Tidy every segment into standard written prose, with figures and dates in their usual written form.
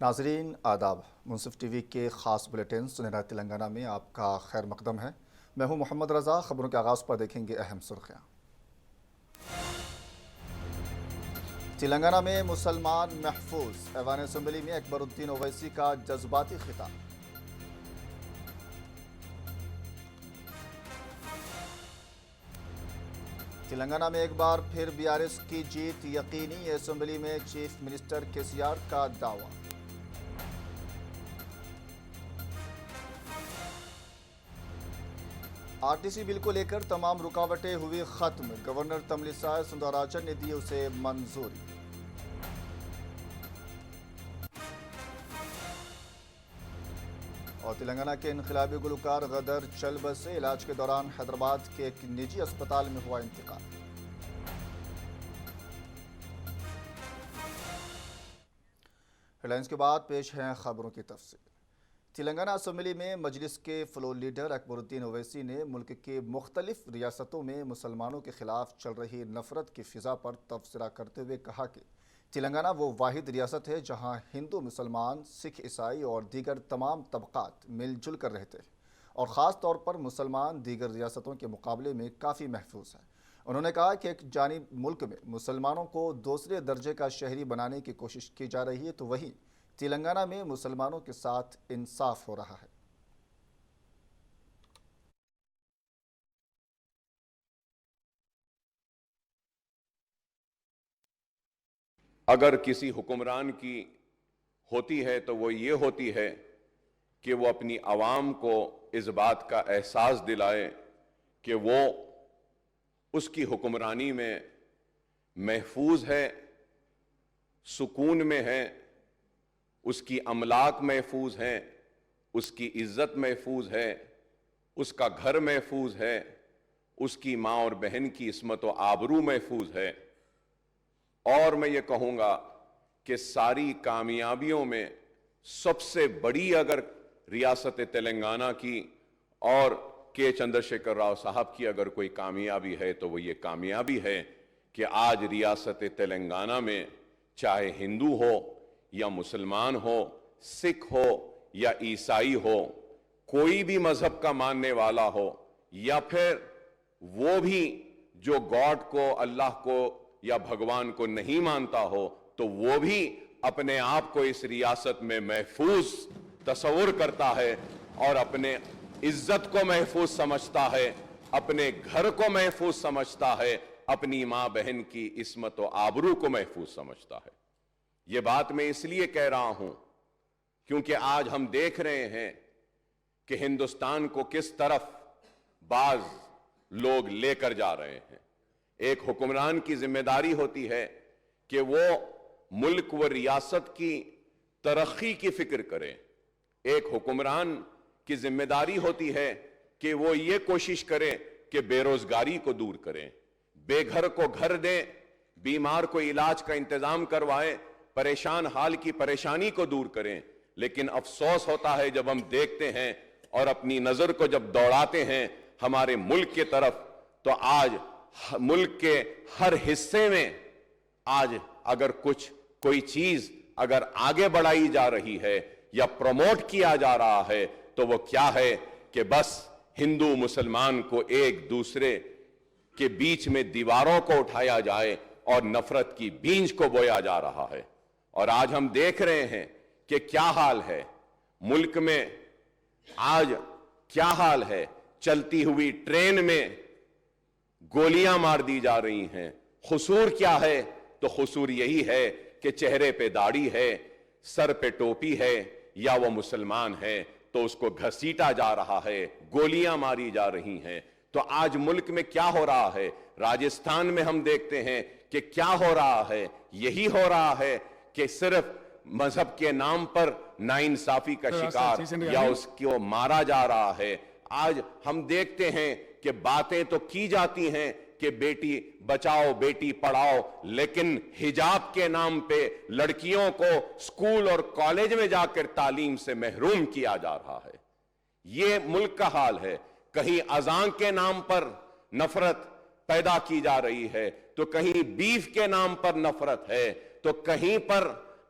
ناظرین آداب، منصف T V کے خاص بلیٹن سنہرا تلنگانہ میں آپ کا خیر مقدم ہے۔ میں ہوں محمد رضا۔ خبروں کے آغاز پر دیکھیں گے اہم سرخیاں۔ تلنگانہ میں مسلمان محفوظ، ایوان اسمبلی میں اکبر الدین اویسی کا جذباتی خطاب۔ تلنگانہ میں ایک بار پھر بی آر ایس کی جیت یقینی، اسمبلی میں چیف منسٹر KCR کا دعویٰ۔ RTC بل کو لے کر تمام رکاوٹیں ہوئی ختم، گورنر تملسائی سوندراراجن نے دی اسے منظوری۔ اور تلنگانہ کے انقلابی گلوکار غدر چل بسے، علاج کے دوران حیدرآباد کے ایک نجی اسپتال میں ہوا انتقال۔ ہیڈ لائنز کے بعد پیش ہیں خبروں کی تفصیل۔ تلنگانہ اسمبلی میں مجلس کے فلور لیڈر اکبر الدین اویسی نے ملک کی مختلف ریاستوں میں مسلمانوں کے خلاف چل رہی نفرت کی فضا پر تبصرہ کرتے ہوئے کہا کہ تلنگانہ وہ واحد ریاست ہے جہاں ہندو، مسلمان، سکھ، عیسائی اور دیگر تمام طبقات مل جل کر رہتے ہیں، اور خاص طور پر مسلمان دیگر ریاستوں کے مقابلے میں کافی محفوظ ہیں۔ انہوں نے کہا کہ ایک جانب ملک میں مسلمانوں کو دوسرے درجے کا شہری بنانے کی کوشش کی جا رہی ہے، تو وہیں تلنگانہ میں مسلمانوں کے ساتھ انصاف ہو رہا ہے۔ اگر کسی حکمران کی ہوتی ہے تو وہ یہ ہوتی ہے کہ وہ اپنی عوام کو اس بات کا احساس دلائے کہ وہ اس کی حکمرانی میں محفوظ ہے، سکون میں ہے، اس کی املاک محفوظ ہیں، اس کی عزت محفوظ ہے، اس کا گھر محفوظ ہے، اس کی ماں اور بہن کی عصمت و آبرو محفوظ ہے۔ اور میں یہ کہوں گا کہ ساری کامیابیوں میں سب سے بڑی اگر ریاست تلنگانہ کی اور کے چندرشیکھر راؤ صاحب کی اگر کوئی کامیابی ہے تو وہ یہ کامیابی ہے کہ آج ریاست تلنگانہ میں چاہے ہندو ہو یا مسلمان ہو، سکھ ہو یا عیسائی ہو، کوئی بھی مذہب کا ماننے والا ہو، یا پھر وہ بھی جو گاڈ کو، اللہ کو یا بھگوان کو نہیں مانتا ہو، تو وہ بھی اپنے آپ کو اس ریاست میں محفوظ تصور کرتا ہے اور اپنے عزت کو محفوظ سمجھتا ہے، اپنے گھر کو محفوظ سمجھتا ہے، اپنی ماں بہن کی عصمت و آبرو کو محفوظ سمجھتا ہے۔ یہ بات میں اس لیے کہہ رہا ہوں کیونکہ آج ہم دیکھ رہے ہیں کہ ہندوستان کو کس طرف بعض لوگ لے کر جا رہے ہیں۔ ایک حکمران کی ذمہ داری ہوتی ہے کہ وہ ملک و ریاست کی ترقی کی فکر کرے۔ ایک حکمران کی ذمہ داری ہوتی ہے کہ وہ یہ کوشش کرے کہ بے روزگاری کو دور کریں، بے گھر کو گھر دیں، بیمار کو علاج کا انتظام کروائیں، پریشان حال کی پریشانی کو دور کریں۔ لیکن افسوس ہوتا ہے جب ہم دیکھتے ہیں اور اپنی نظر کو جب دوڑاتے ہیں ہمارے ملک کی طرف، تو آج ملک کے ہر حصے میں آج اگر کوئی چیز اگر آگے بڑھائی جا رہی ہے یا پروموٹ کیا جا رہا ہے تو وہ کیا ہے کہ بس ہندو مسلمان کو ایک دوسرے کے بیچ میں دیواروں کو اٹھایا جائے اور نفرت کی بیج کو بویا جا رہا ہے۔ اور آج ہم دیکھ رہے ہیں کہ کیا حال ہے ملک میں، آج کیا حال ہے، چلتی ہوئی ٹرین میں گولیاں مار دی جا رہی ہیں۔ قصور کیا ہے؟ تو قصور یہی ہے کہ چہرے پہ داڑھی ہے، سر پہ ٹوپی ہے، یا وہ مسلمان ہے تو اس کو گھسیٹا جا رہا ہے، گولیاں ماری جا رہی ہیں۔ تو آج ملک میں کیا ہو رہا ہے؟ راجستھان میں ہم دیکھتے ہیں کہ کیا ہو رہا ہے، یہی ہو رہا ہے کہ صرف مذہب کے نام پر ناانصافی کا شکار یا اس کو مارا جا رہا ہے۔ آج ہم دیکھتے ہیں کہ باتیں تو کی جاتی ہیں کہ بیٹی بچاؤ بیٹی پڑھاؤ، لیکن حجاب کے نام پہ لڑکیوں کو اسکول اور کالج میں جا کر تعلیم سے محروم کیا جا رہا ہے۔ یہ ملک کا حال ہے۔ کہیں اذان کے نام پر نفرت پیدا کی جا رہی ہے، تو کہیں بیف کے نام پر نفرت ہے، تو کہیں پر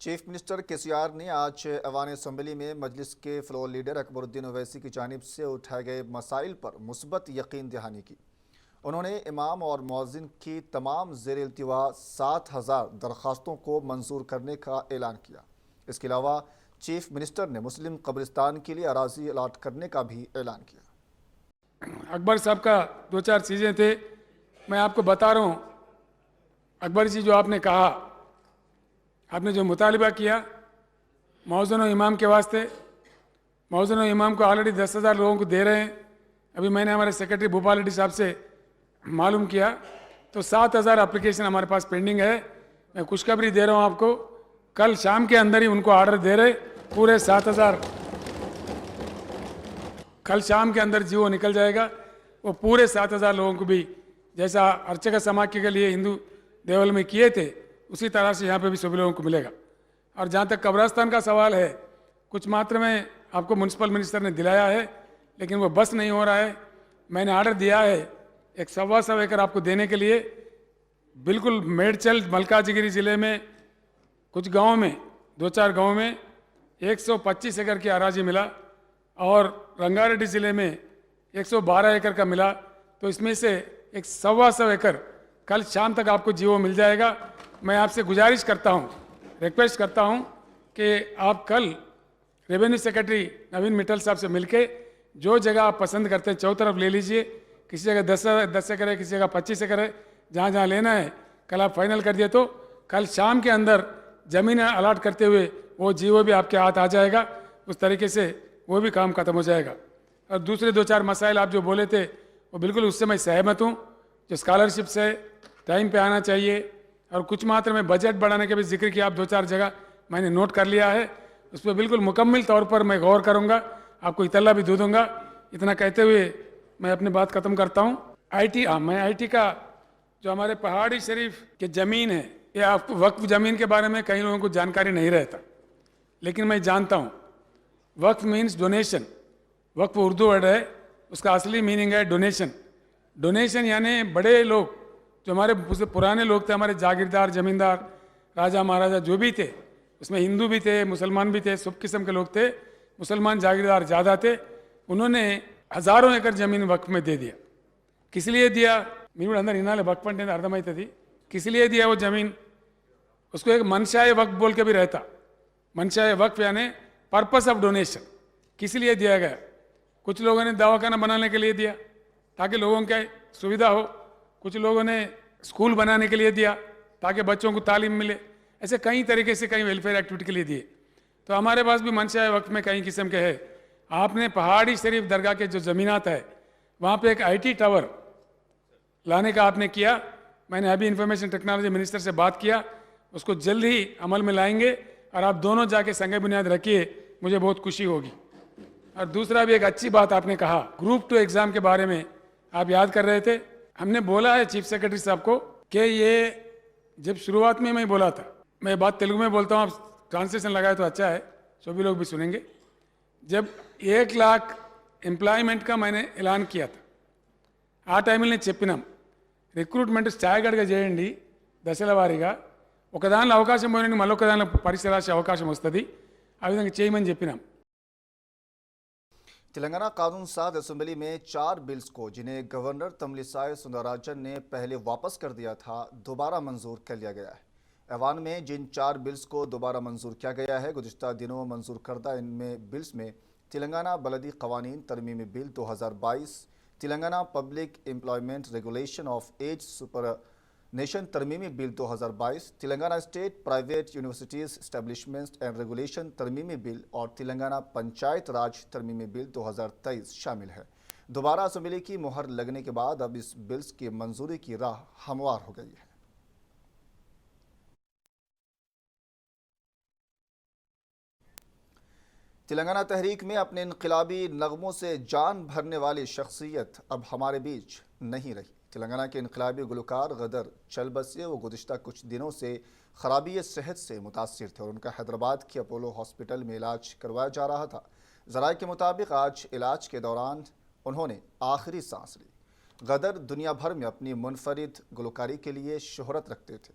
چیف منسٹر KCR نے آج ایوان اسمبلی میں مجلس کے فلور لیڈر اکبر الدین اویسی کی جانب سے اٹھائے گئے مسائل پر مثبت یقین دہانی کی۔ انہوں نے امام اور مؤذن کی تمام زیر التواء 7,000 درخواستوں کو منظور کرنے کا اعلان کیا۔ اس کے علاوہ چیف منسٹر نے مسلم قبرستان کے لیے اراضی الاٹ کرنے کا بھی اعلان کیا۔ اکبر صاحب کا 2-4 چیزیں تھے، میں آپ کو بتا رہا ہوں۔ اکبر جی، جو آپ نے کہا، آپ نے جو مطالبہ کیا مؤذن و امام کے واسطے، مؤذن و امام کو آلریڈی 10,000 لوگوں کو دے رہے ہیں۔ ابھی میں نے ہمارے سیکرٹری بھوپال ریڈی صاحب سے معلوم کیا تو 7,000 اپلیکیشن ہمارے پاس پینڈنگ ہے۔ میں خوشخبری دے رہا ہوں آپ کو، کل شام کے اندر ہی ان کو آرڈر دے رہے پورے 7,000، کل شام کے اندر وہ نکل جائے گا۔ وہ پورے 7,000 لوگوں کو بھی جیسا ارچکا سماج کے لیے ہندو دیول میں کیے تھے اسی طرح سے یہاں پہ بھی سبھی لوگوں کو ملے گا۔ اور جہاں تک قبرستان کا سوال ہے، کچھ ماتر میں آپ کو میونسپل منسٹر نے دلایا ہے لیکن وہ بس نہیں ہو رہا ہے۔ میں نے آرڈر دیا ہے 1.25 ایکڑ آپ کو دینے کے لیے۔ بالکل میڈچل ملکا جگری ضلع میں کچھ گاؤں میں 2-4 گاؤں میں 125 ایکڑ کی اراضی ملا اور رنگا ریڈی ضلع میں 112 ایکڑ کا ملا۔ تو اس میں سے 1.25 ایکڑ کل شام تک آپ کو جیو مل جائے گا۔ میں آپ سے گزارش کرتا ہوں، ریکویسٹ کرتا ہوں کہ آپ کل ریونیو سیکرٹری نوین مٹل صاحب سے مل کے جو جگہ آپ پسند کرتے ہیں چوطرف لے لیجئے۔ کسی جگہ 10 ایکڑ ہے، کسی جگہ 25 ایکڑ ہے، جہاں جہاں لینا ہے کل آپ فائنل کر دیے تو کل شام کے اندر زمین الاٹ کرتے ہوئے وہ جیو بھی آپ کے ہاتھ آ جائے گا۔ اس طریقے سے وہ بھی کام ختم ہو جائے گا۔ اور دوسرے 2-4 مسائل آپ جو بولے تھے وہ بالکل اس سے میں سہمت ہوں۔ جو اسکالرشپ سے ٹائم پہ آنا چاہیے اور کچھ ماتر میں بجٹ بڑھانے کا بھی ذکر کیا آپ 2-4 جگہ میں نے نوٹ کر لیا ہے۔ اس پہ بالکل مکمل طور پر میں غور کروں گا، آپ کو اطلاع بھی دے دوں گا۔ اتنا کہتے ہوئے میں اپنی بات ختم کرتا ہوں۔ میں آئی ٹی کا جو ہمارے پہاڑی شریف کے زمین ہے، یہ آپ کو وقف زمین کے بارے میں کئی لوگوں کو جانکاری نہیں رہتا، لیکن میں جانتا ہوں۔ وقف مینس ڈونیشن، وقف اردو ورڈ ہے، اس کا اصلی میننگ ہے ڈونیشن۔ ڈونیشن یعنی بڑے لوگ جو ہمارے پرانے لوگ تھے، ہمارے جاگیردار، زمیندار، راجہ مہاراجہ جو بھی تھے، اس میں ہندو بھی تھے، مسلمان بھی تھے، سب قسم کے لوگ تھے۔ مسلمان جاگیردار زیادہ تھے، انہوں نے ہزاروں ایکڑ زمین وقف میں دے دیا۔ کس لیے دیا؟ میرے اندر انالے وقف پنڈے اردمائیتے تھی کس لیے دیا وہ زمین؟ اس کو ایک منشائے وقف بول کے بھی رہتا۔ منشائے وقف یعنی پرپس آف ڈونیشن۔ کس لیے دیا گیا؟ کچھ لوگوں نے دواخانہ بنانے کے لیے دیا تاکہ لوگوں کی سویدھا ہو، کچھ لوگوں نے اسکول بنانے کے لیے دیا تاکہ بچوں کو تعلیم ملے، ایسے کئی طریقے سے کئی ویلفیئر ایکٹیویٹی کے لیے دیے۔ تو ہمارے پاس بھی منشائے وقف میں کئی قسم کے ہے۔ آپ نے پہاڑی شریف درگاہ کے جو زمینات ہے وہاں پہ ایک IT ٹاور لانے کا آپ نے کیا۔ میں نے ابھی انفارمیشن ٹیکنالوجی منسٹر سے بات کیا، اس کو جلد ہی عمل میں لائیں گے اور آپ دونوں جا کے سنگ بنیاد رکھیے، مجھے بہت خوشی ہوگی۔ اور دوسرا بھی ایک اچھی بات آپ نے کہا، گروپ 2 ایگزام کے بارے میں آپ یاد کر رہے تھے۔ ہم نے بولا ہے چیف سیکرٹری صاحب کو کہ یہ جب شروعات میں بولا تھا، میں بات تیلگو میں بولتا ہوں، آپ ٹرانسلیشن لگائے تو اچھا ہے، سبھی لوگ بھی سنیں گے۔ جب 1 لاکھ ఎంప్లాయ్మెంట్ کا میں نے اعلان کیا تھا، ఆ టైంలో నేను చెప్పినాం రిక్రూట్మెంట్ స్టాగర్డ్గా చేయండి, దశల వారీగా, ఒక దానిలో అవకాశం పోయినందుకు మళ్ళొక దానిలో పరీక్ష రాసే అవకాశం వస్తుంది, ఆ విధంగా చేయమని చెప్పినాం। تلنگانہ قانون ساز اسمبلی میں 4 بلز کو جنہیں گورنر تملسائی سوندراراجن نے پہلے واپس کر دیا تھا دوبارہ منظور کر لیا گیا ہے۔ ایوان میں جن 4 بلز کو دوبارہ منظور کیا گیا ہے، گزشتہ دنوں منظور کردہ ان میں بلز میں تلنگانہ بلدی قوانین ترمیمی bill 2022، Telangana public employment regulation of age superannuation ترمیمی bill 2022، Telangana state private universities establishment and regulation ترمیمی بل اور تلنگانہ پنچایت راج ترمیمی بل 2023 شامل ہے۔ دوبارہ اسمبلی کی مہر لگنے کے بعد اب اس بلز کی منظوری کی راہ ہموار ہو گئی ہے۔ تلنگانہ تحریک میں اپنے انقلابی نغموں سے جان بھرنے والی شخصیت اب ہمارے بیچ نہیں رہی۔ تلنگانہ کے انقلابی گلوکار غدر چل بسے، وہ گزشتہ کچھ دنوں سے خرابی صحت سے متاثر تھے اور ان کا حیدرآباد کے اپولو ہاسپٹل میں علاج کروایا جا رہا تھا۔ ذرائع کے مطابق آج علاج کے دوران انہوں نے آخری سانس لی۔ غدر دنیا بھر میں اپنی منفرد گلوکاری کے لیے شہرت رکھتے تھے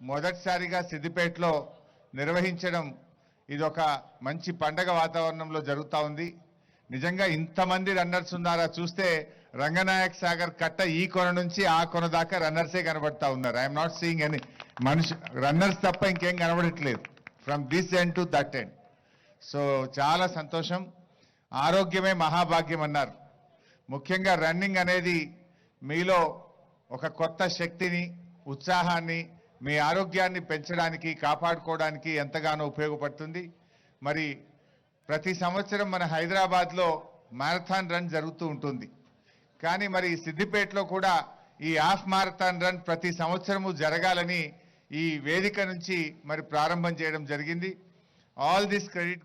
మొదటిసారిగా సిద్దిపేటలో నిర్వహించడం ఇదొక మంచి పండగ వాతావరణంలో జరుగుతా ఉంది. నిజంగా ఇంతమంది రన్నర్స్ ఉన్నారా చూస్తే రంగనాయక్ సాగర్ కట్ట ఈ కొన నుంచి ఆ కొన దాకా రన్నర్సే కనబడతా ఉన్నారు. ఐఎమ్ నాట్ సీయింగ్ ఎనీ మనిషి రన్నర్స్ తప్ప ఇంకేం కనబడట్లేదు from this end to that end. So చాలా సంతోషం. ఆరోగ్యమే మహాభాగ్యం అన్నారు. ముఖ్యంగా రన్నింగ్ అనేది మీలో ఒక కొత్త శక్తిని, ఉత్సాహాన్ని, మీ ఆరోగ్యాన్ని పెంచడానికి, కాపాడుకోవడానికి ఎంతగానో ఉపయోగపడుతుంది. మరి ప్రతి సంవత్సరం మన హైదరాబాద్లో మ్యారథాన్ రన్ జరుగుతూ ఉంటుంది. కానీ మరి సిద్దిపేటలో కూడా ఈ హాఫ్ మ్యారథాన్ రన్ ప్రతి సంవత్సరము జరగాలని ఈ వేదిక నుంచి మరి ప్రారంభం చేయడం జరిగింది. ఆల్ దిస్ క్రెడిట్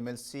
MLC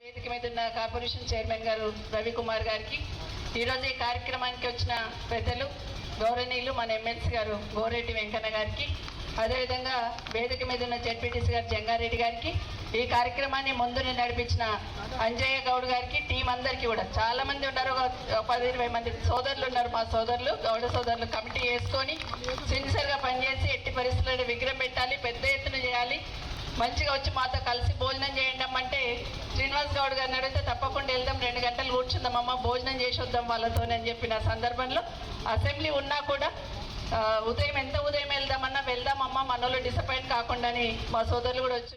వేదిక మీద ఉన్న కార్పొరేషన్ చైర్మన్ గారు రవికుమార్ గారికి, ఈరోజు ఈ కార్యక్రమానికి వచ్చిన పెద్దలు గౌరవనీయులు మన ఎమ్మెల్సీ గారు గోరెడ్డి వెంకన్న గారికి, అదేవిధంగా వేదిక మీద ఉన్న జెడ్పీటీసీ గారు జంగారెడ్డి గారికి, ఈ కార్యక్రమాన్ని ముందుని నడిపించిన అంజయ్య గౌడ్ గారికి, టీం అందరికీ కూడా చాలా మంది ఉన్నారు, ఒక 10-20 మంది సోదరులు ఉన్నారు. మా సోదరులు గౌడ సోదరులు కమిటీ వేసుకొని సిన్సియర్గా పనిచేసి ఎట్టి పరిస్థితుల్లో విగ్రహం పెట్టాలి, చేయాలి, పెద్ద ఎత్తున చేయాలి, మంచిగా వచ్చి మాతో కలిసి భోజనం చేయండి అంటే శ్రీనివాస్ గౌడ్ గారిని అడిగితే తప్పకుండా వెళ్దాం, 2 గంటలు కూర్చుందామమ్మ, భోజనం చేసి వద్దాం వాళ్ళతో అని చెప్పిన సందర్భంలో అసెంబ్లీ ఉన్నా కూడా ఉదయం వెళ్దామన్నా వెళ్దామమ్మా, మనోళ్ళు డిసప్పాయింట్ కాకుండా అని మా సోదరులు కూడా వచ్చి.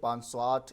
508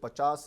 50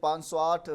508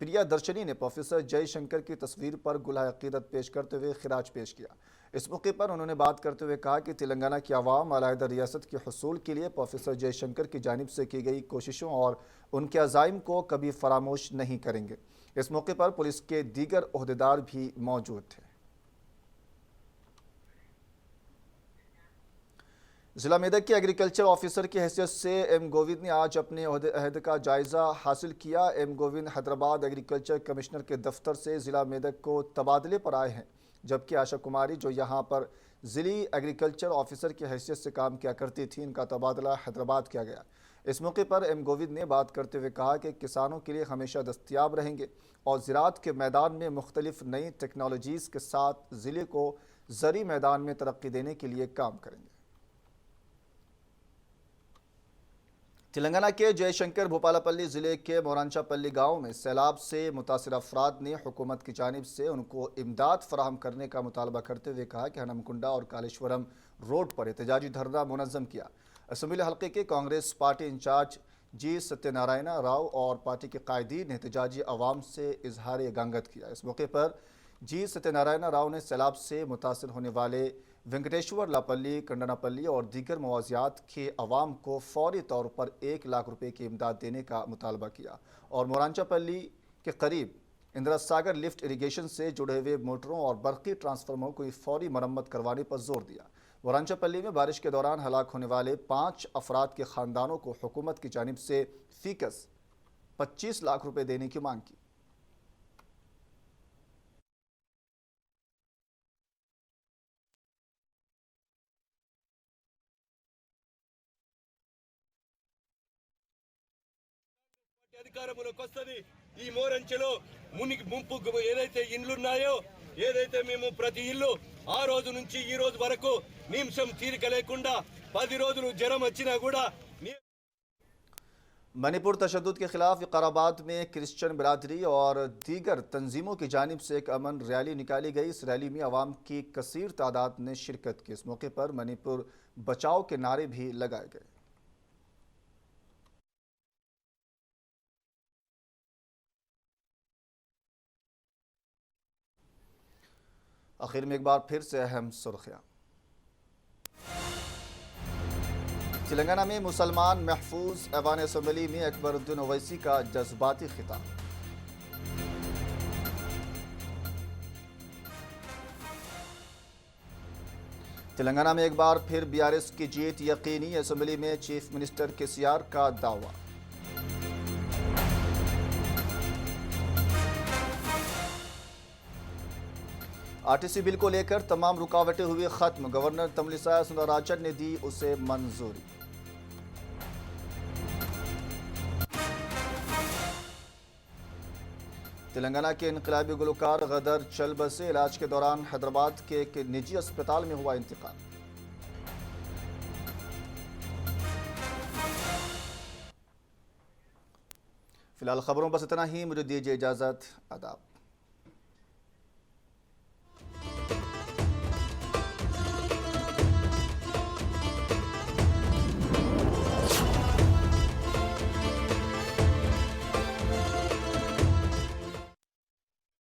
پریا درشنی نے پروفیسر جے شنکر کی تصویر پر گلہ عقیدت پیش کرتے ہوئے خراج پیش کیا۔ اس موقع پر انہوں نے بات کرتے ہوئے کہا کہ تلنگانہ کی عوام علیحدہ ریاست کے حصول کے لیے پروفیسر جے شنکر کی جانب سے کی گئی کوششوں اور ان کے عزائم کو کبھی فراموش نہیں کریں گے۔ اس موقع پر پولیس کے دیگر عہدیدار بھی موجود تھے۔ ضلع میدک کے ایگریکلچر آفیسر کی حیثیت سے ایم گووند نے آج اپنے عہدے کا جائزہ حاصل کیا۔ M Govind Hyderabad agriculture commissioner کے دفتر سے ضلع میدک کو تبادلے پر آئے ہیں، جبکہ آشا کماری جو یہاں پر ضلعی ایگریکلچر آفیسر کی حیثیت سے کام کیا کرتی تھی، ان کا تبادلہ حیدرآباد کیا گیا۔ اس موقع پر ایم گووند نے بات کرتے ہوئے کہا کہ کسانوں کے لیے ہمیشہ دستیاب رہیں گے اور زراعت کے میدان میں مختلف نئی ٹیکنالوجیز کے ساتھ ضلع کو زرعی میدان میں ترقی دینے کے لیے کام کریں گے۔ تلنگانہ کے جے شنکر بھوپالاپلی ضلع کے مورانچا پلی گاؤں میں سیلاب سے متاثرہ افراد نے حکومت کی جانب سے ان کو امداد فراہم کرنے کا مطالبہ کرتے ہوئے کہا کہ ہنمکنڈا اور کالیشورم روڈ پر احتجاجی دھرنا منظم کیا۔ اسمبلی حلقے کے کانگریس پارٹی انچارج جی ستیہ نارائن راؤ اور پارٹی کے قائدین نے احتجاجی عوام سے اظہار یگانگت کیا۔ اس موقع پر جی ستیہ نارائن راؤ نے سیلاب سے متاثر ہونے والے وینکٹیشور لاپلی، کنڈناپلی اور دیگر مواضعات کے عوام کو فوری طور پر 1 لاکھ روپے کی امداد دینے کا مطالبہ کیا اور مورانچا پلی کے قریب اندرا ساگر لفٹ اریگیشن سے جڑے ہوئے موٹروں اور برقی ٹرانسفارمروں کی فوری مرمت کروانے پر زور دیا۔ مورانچا پلی میں بارش کے دوران ہلاک ہونے والے 5 افراد کے خاندانوں کو حکومت کی جانب سے فی کس 25 لاکھ روپے دینے کی مانگ کی۔ అధికారంలోకి వస్తది ఈ మోరంచెలో ముంపు ఏదైతే ఇండ్లున్నాయో ఏదైతే మేము ప్రతి ఇల్లు ఆ రోజు నుంచి ఈ రోజు వరకు నిమిషం తీరిక లేకుండా 10 రోజులు జ్వరం వచ్చినా కూడా منی پور تشدد کے خلاف وقارآباد میں کرسچن برادری اور دیگر تنظیموں کی جانب سے ایک امن ریلی نکالی گئی۔ اس ریلی میں عوام کی کثیر تعداد نے شرکت کی۔ اس موقع پر منی پور بچاؤ کے نعرے بھی لگائے گئے۔ آخر میں ایک بار پھر سے اہم سرخیاں۔ تلنگانہ میں مسلمان محفوظ، ایوان اسمبلی میں اکبر الدین اویسی کا جذباتی خطاب۔ تلنگانہ میں ایک بار پھر BRS کی جیت یقینی، اسمبلی میں چیف منسٹر KCR کا دعویٰ۔ RTC بل کو لے کر تمام رکاوٹیں ہوئی ختم، گورنر تملسائی سوندراراجن نے دی اسے منظوری۔ تلنگانہ کے انقلابی گلوکار غدر چل بسے، علاج کے دوران حیدرآباد کے ایک نجی اسپتال میں ہوا انتقال۔ فی الحال خبروں بس اتنا ہی، مجھے دیجیے اجازت، آداب۔